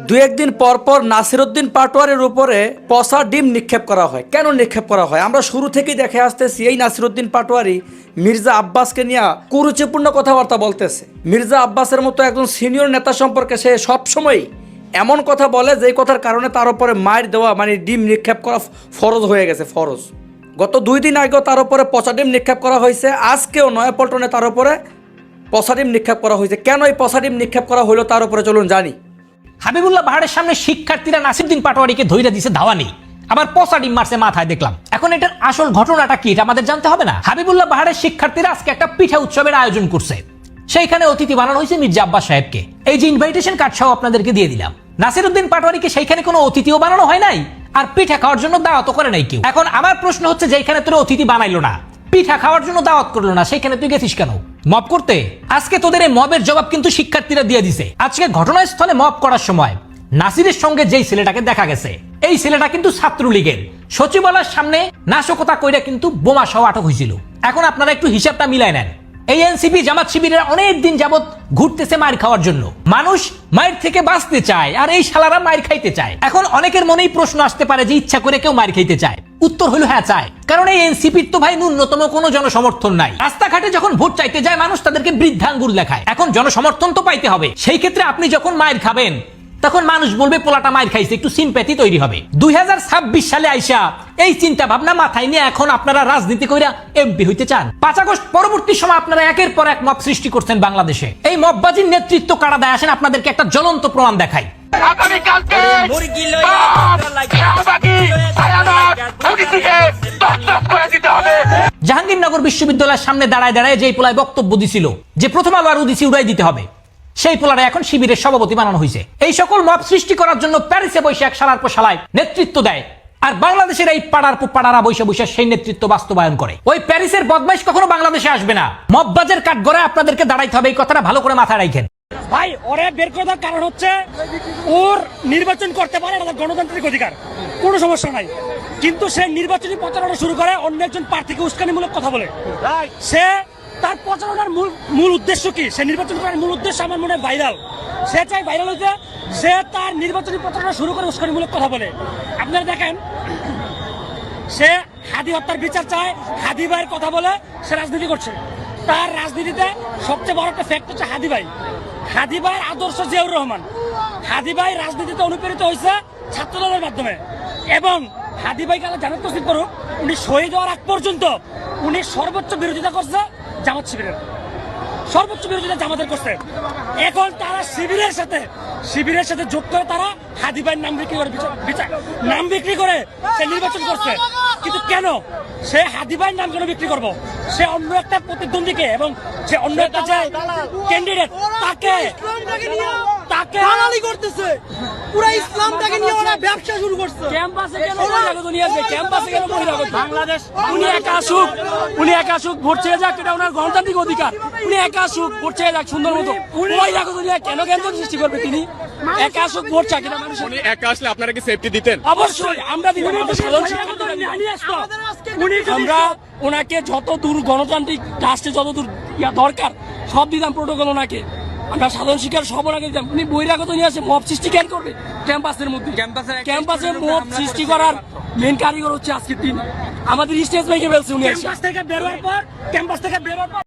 দু একদিন পর পর নাসিরউদ্দিন পাটোয়ারির উপরে পচা ডিম নিক্ষেপ করা হয়। কেন নিক্ষেপ করা হয়? আমরা শুরু থেকেই দেখে আসতেছি এই নাসিরউদ্দিন পাটোয়ারি মির্জা আব্বাসকে নিয়ে কুরুচিপূর্ণ কথাবার্তা বলতেছে। মির্জা আব্বাসের মতো একজন সিনিয়র নেতা সম্পর্কে সে সবসময় এমন কথা বলে যেই কথার কারণে তার উপরে মার দেওয়া মানে ডিম নিক্ষেপ করা ফরজ হয়ে গেছে, ফরজ। গত 2 দিন আগেও তার উপরে পচা ডিম নিক্ষেপ করা হয়েছে, আজকেও নয়াপল্টনে তার উপরে পচা ডিম নিক্ষেপ করা হয়েছে। কেন এই পচা ডিম নিক্ষেপ করা হলো তার উপরে চলুন জানি। হাবিবুল্লাহ বাহারের সামনে শিক্ষার্থীরা নাসিরউদ্দিন পাটোয়ারিকে ধইরা দিছে ধাওয়ানি, আবার পচা ডিম মারছে মাথায় দেখলাম। এখন এটার আসল ঘটনাটা কি এটা আমাদের জানতে হবে না? হাবিবুল্লাহ বাহারের শিক্ষার্থীরা আজকে একটা পিঠা উৎসবের আয়োজন করছে, সেইখানে অতিথি বানানো হয়েছে মির্জা আব্বাস সাহেবকে। এই যে ইনভাইটেশন কার্ড সহ আপনাদেরকে দিয়ে দিলাম। নাসিরউদ্দিন পাটোয়ারিকে সেইখানে কোনো অতিথিও বানানো হয় নাই, আর পিঠা খাওয়ার জন্য দাওয়াতও করে নাই কেউ। এখন আমার প্রশ্ন হচ্ছে, যেখানে তোর অতিথি বানাইলো না, পিঠা খাওয়ার জন্য দাওয়াত করলো না, সেখানে তুই গেছিস কেন মব করতে? আজকে তোদের এই মবের জবাব কিন্তু শিক্ষার্থীরা দিয়ে দিছে। আজকে ঘটনাস্থলে মব করার সময় নাসিরের সঙ্গে যেই ছেলেটাকে দেখা গেছে, এই ছেলেটা কিন্তু ছাত্রলীগের সচিবালয়ের সামনে নাশকতা কইরা কিন্তু বোমা সহ আটক হয়েছিল। এখন আপনারা একটু হিসাবটা মিলাই নেন। এই এনসিপি জামাত শিবিরের অনেক দিন যাবত ঘুরতেছে মার খাওয়ার জন্য। মানুষ মায়ের থেকে বাঁচতে চায়, আর এই শালারা মায়ের খাইতে চায়। এখন অনেকের মনেই প্রশ্ন আসতে পারে যে ইচ্ছা করে কেউ মার খাইতে চায়। উত্তর হলো হ্যাঁ চায়, কারণ এই এনসিপির তো ভাই ন্যূনতম কোনো জনসমর্থন নাই। রাস্তাঘাটে যখন ভোট চাইতে যায় মানুষ তাদেরকে বৃদ্ধাঙ্গুল দেখায়। এখন জনসমর্থন তো পাইতে হবে, সেই ক্ষেত্রে আপনি যখন মায়ের খাবেন তখন মানুষ বলবে পোলাটা মায়ের খাইছে, একটু সিম্প্যাথি তৈরি হবে। 2026 সালে আইসা এই চিন্তা ভাবনা মাথায় নিয়ে এখন আপনারা রাজনীতি কইরা এমপি হইতে চান। 5 আগস্ট পরবর্তী সময় আপনারা একের পর এক মব সৃষ্টি করছেন বাংলাদেশে। এই মববাজির নেতৃত্ব কারা দেয় আসেন আপনাদেরকে একটা জ্বলন্ত প্রমাণ দেখাই। জাহাঙ্গীরনগর বিশ্ববিদ্যালয়ের সামনে দাঁড়ায় দাঁড়ায় যে পোলায় বক্তব্য দিছিল যে প্রথম আলো আর উদিসি উড়াই দিতে হবে, সেই পোলারা এখন শিবিরের সভাপতি বানানো হয়েছে। এই সকল মব সৃষ্টি করার জন্য প্যারিসে বসে এক শালার পর শালায় নেতৃত্ব দেয়, আর বাংলাদেশের এই পাড়ার পর পাড়ারা বসে বসে সেই নেতৃত্ব বাস্তবায়ন করে। ওই প্যারিসের বদমাইশ কখনো বাংলাদেশে আসবে না। মববাজের কাঠ গড়ায় আপনাদেরকে দাঁড়াইতে হবে, এই কথাটা ভালো করে মাথায় রাখেন। ভাই ওরে বের করে দেওয়ার কারণ হচ্ছে ওর নির্বাচন করতে পারে, এটা গণতান্ত্রিক অধিকার, কোনো সমস্যা নাই। কিন্তু সে নির্বাচনী প্রচারণা শুরু করে অন্য একজন প্রার্থীকে উস্কানিমূলক কথা বলে। সে তার প্রচারণার মূল উদ্দেশ্য কি? সে নির্বাচন করার মূল উদ্দেশ্য আমার মনে হয় ভাইরাল। সে চাই ভাইরাল হইতে, সে তার নির্বাচনী প্রচারণা শুরু করে উস্কানিমূলক কথা বলে। আপনারা দেখেন, সে হাদি হত্যার বিচার চায়, হাদি ভাইয়ের কথা বলে সে রাজনীতি করছে। তার রাজনীতিতে সবচেয়ে বড় একটা ফ্যাক্ট হচ্ছে হাদি ভাই। হাদি ভাইয়ের আদর্শ জিয়াউর রহমান। হাদি ভাই রাজনীতিতে অনুপ্রেরিত হয়েছে ছাত্রদলের মাধ্যমে, এবং হাদি ভাইকে আল্লাহ জান্নাত নসিব করুক, উনি শহীদ হওয়ার আগ পর্যন্ত উনি সর্বোচ্চ বিরোধিতা করছে জামাত শিবিরের, সর্বোচ্চ বিরোধিতা জামাতের করছে। এখন তারা শিবিরের সাথে যোগ করে তারা হাদি ভাইয়ের নাম বিক্রি করে, নাম বিক্রি করে সে নির্বাচন করছে। কিন্তু কেন সে হাদি ভাইয়ের নাম কেন বিক্রি করবো? সে অন্য একটা প্রতিদ্বন্দ্বীকে এবং সে অন্য একটা যে ক্যান্ডিডেট তাকে দালালি করতেছে, পুরো ইসলামটাকে নিয়ে ওরা ব্যবসা শুরু করছে। ক্যাম্পাসে কেন বহিরাগত নিয়ে আসবে? ক্যাম্পাসে কেন বহিরাগত? বাংলাদেশ উনি একা আসুক ভোট চেয়ে যাক, এটা ওনার গণতান্ত্রিক অধিকার। উনি একা আসুক ভোট চেয়ে যাক সুন্দর মতো। বহিরাগত নিয়ে কেন কেন্দ্র সৃষ্টি করবে? তিনি একা আসুক ভোট চাক, এটা মানুষ। উনি একা আসলে আপনারা কি সেফটি দিতেন? অবশ্যই আমরা দিতাম। আমরা ওনাকে যত দূর গণতান্ত্রিক রাষ্ট্রে যত দূর দরকার সব দিতাম প্রোটোকল ওনাকে। আমরা সাধারণ শিক্ষার সব ওনাকে দিতাম। উনি বহিরাগত নিয়ে আসে মব সৃষ্টি কেন করবে? ক্যাম্পাসের মধ্যে ক্যাম্পাসে মব সৃষ্টি করার মেন কারিগর হচ্ছে আজকের দিন আমাদের স্টেজ ভাইকে বলছে। উনি ক্যাম্পাস থেকে বেরোয়ার পর